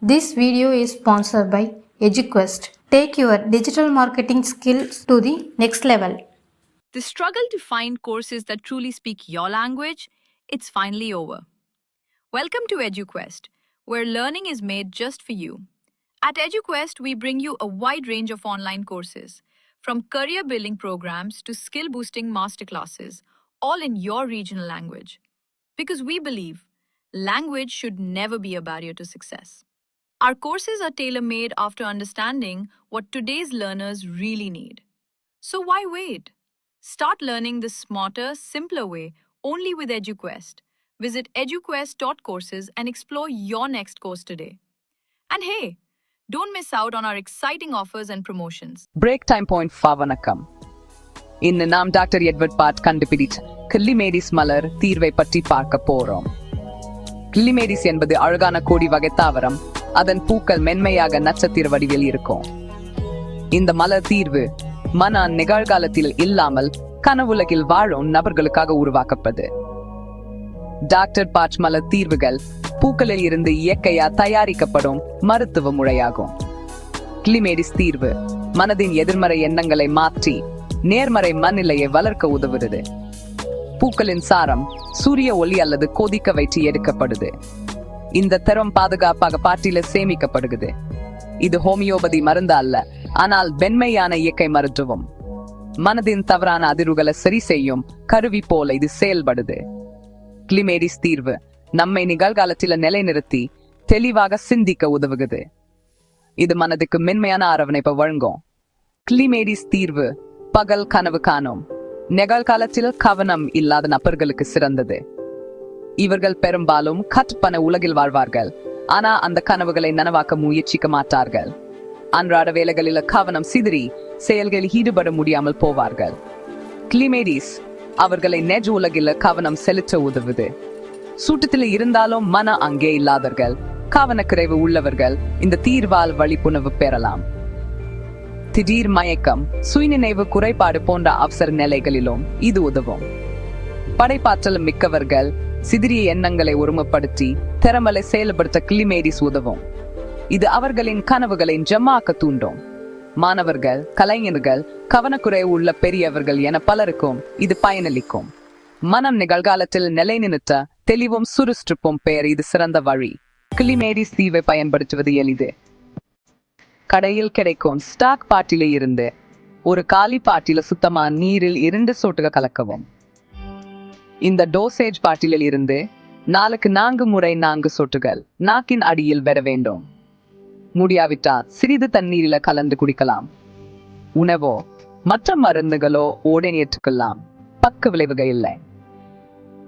This video is sponsored by EduQuest. Take your digital marketing skills to the next level. The struggle to find courses that truly speak your language, it's finally over. Welcome to EduQuest, where learning is made just for you. At EduQuest, we bring you a wide range of online courses, from career building programs to skill boosting masterclasses, all in your regional language. Because we believe language should never be a barrier to success. Our courses are tailor-made after understanding what today's learners really need. So why wait? Start learning the smarter, simpler way only with EduQuest. Visit eduquest.courses and explore your next course today. And hey, don't miss out on our exciting offers and promotions. Break time point வணக்கம். இன்று நாம் doctor Edward பாட் கண்டுபிடித்த கில்லிமேடிஸ் மலர் தீர்வை பற்றி பார்க்க போறோம். கில்லிமேடிஸ் என்பது அழகான கோடி வகை தாவரம். அதன் பூக்கள் மென்மையாக நட்சத்திர வடிவில் இருக்கும். இந்த மலர் தீர்வு நிகழ்காலத்தில் இல்லாமல் கனவுலகில் வாழும் நபர்களுக்காக உருவாக்கப்பட்டது. டாக்டர் பாட் மலர் தீர்வுகள் பூக்களில் இருந்து இயற்கையா தயாரிக்கப்படும் மருத்துவ முறையாகும். கில்லிமேடிஸ் தீர்வு மனதின் எதிர்மறை எண்ணங்களை மாற்றி நேர்மறை மனநிலையை வளர்க்க உதவுகிறது. பூக்களின் சாரம் சூரிய ஒளி அல்லது கொதிக்க வைத்து எடுக்கப்படுது. இந்த தரம் பாதுகாப்பாக பாட்டில சேமிக்கப்படுகிறது. இது ஹோமியோபதி மருந்து அல்ல, ஆனால் வெண்மையான இயற்கை மருத்துவம். மனதின் தவறான அதிர்வுகளை சரி செய்யும் கருவி போல இது செயல்படுது. கில்லிமேடிஸ் தீர்வு நம்மை நிகழ்காலத்தில நிலைநிறுத்தி தெளிவாக சிந்திக்க உதவுகிறது. இது மனதுக்கு மென்மையான அரவணைப்பை வழங்கும். கில்லிமேடிஸ் தீர்வு பகல் கனவு காணும் நிகழ்காலத்தில் கவனம் இல்லாத நபர்களுக்கு சிறந்தது. இவர்கள் பெரும்பாலும் கற்பனை உலகில் வாழ்வார்கள், ஆனா அந்த கனவுகளை நனவாக்க முயற்சிக்க மாட்டார்கள். அன்றாட வேலைகளில் கவனம் சிதறி செயல்களில் ஈடுபட முடியாமல் போவார்கள். கில்லிமேடிஸ் அவர்களை நெஜ உலகில் கவனம் செலுத்த உதவுது. சூட்டத்தில் இருந்தாலும் மன அங்கே இல்லாதவர்கள், கவனக்குறைவு உள்ளவர்கள் இந்த தீர்வால் விழிப்புணர்வு பெறலாம். திடீர் மயக்கம், சுயநினைவு குறைபாடு போன்ற அவசர நிலைகளிலும் இது உதவும். படைப்பாற்றல் மிக்கவர்கள் சிதறிய எண்ணங்களை ஒருமைப்படுத்தி திறமலை செயல்படுத்த கில்லிமேடிஸ் உதவும். இது அவர்களின் கனவுகளை ஜமாக்க தூண்டும். மாணவர்கள், கலைஞர்கள், கவனக்குறைவு உள்ள பெரியவர்கள் என பலருக்கும் இது பயனளிக்கும். மனம் நிகழ்காலத்தில் நிலைநிறுத்த தெளிவும் சுறுசுறுப்பும் பெயர் இது சிறந்த வழி. கில்லிமேடிஸ் தீர்வை பயன்படுத்துவது எளிது. கடையில் கிடைக்கும் ஸ்டாக் பாட்டில இருந்து ஒரு காலி பாட்டில சுத்தமா நீரில் 2 சொட்டுகள் கலக்கவும். இந்த டோசேஜ் பாட்டிலில் இருந்து 4 முறை 4 சொட்டுகள் நாக்கின் அடியில் பெற வேண்டும். முடியாவிட்டால் சிறிது தண்ணீரில கலந்து குடிக்கலாம். உணவோ மற்ற மருந்துகளோ உடனே ஏற்றுக்கொள்ளலாம். பக்க விளைவுகள் இல்லை.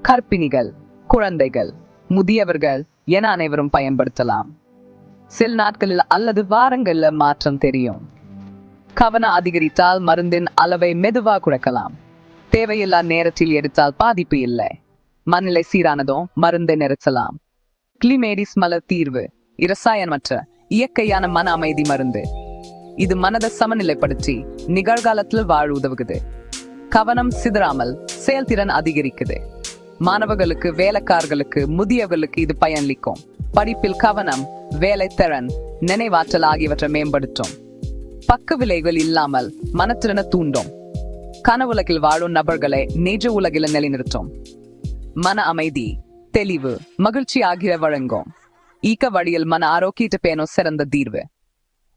கர்ப்பிணிகள், குழந்தைகள், முதியவர்கள் என அனைவரும் பயன்படுத்தலாம். சில நாட்களில் அல்லது வாரங்களில் மாற்றம் தெரியும். கவனம் அதிகரித்தால் மருந்தின் அளவை மெதுவாக குறைக்கலாம். தேவையில்லா நேரத்தில் எடுத்தால் பாதிப்பு இல்லை. மனநிலை சீரானதும் மருந்தை நிறுத்தலாம். கில்லிமேடிஸ் மலர் தீர்வு இரசாயனமற்ற இயற்கையான மன அமைதி மருந்து. இது மனதை சமநிலைப்படுத்தி நிகழ்காலத்தில் வாழ உதவுகிறது. கவனம் சிதறாமல் செயல்திறன் அதிகரிக்குது. மாணவர்களுக்கு, வேலைக்காரர்களுக்கு, முதியவர்களுக்கு இது பயனளிக்கும். படிப்பில் கவனம், வேலை திறன், நினைவாற்றல் ஆகியவற்றை மேம்படுத்தும். பக்க விளைவுகள் இல்லாமல் மனத்திறனை தூண்டும். கனவுலகில் வாழும் நபர்களை நிஜ உலகில் நிலைநிறுத்தும். மன அமைதி, தெளிவு, மகிழ்ச்சி ஆகிய வழங்கும். ஈக்க வழியில் மன ஆரோக்கியத்தை பேணும் சிறந்த தீர்வு.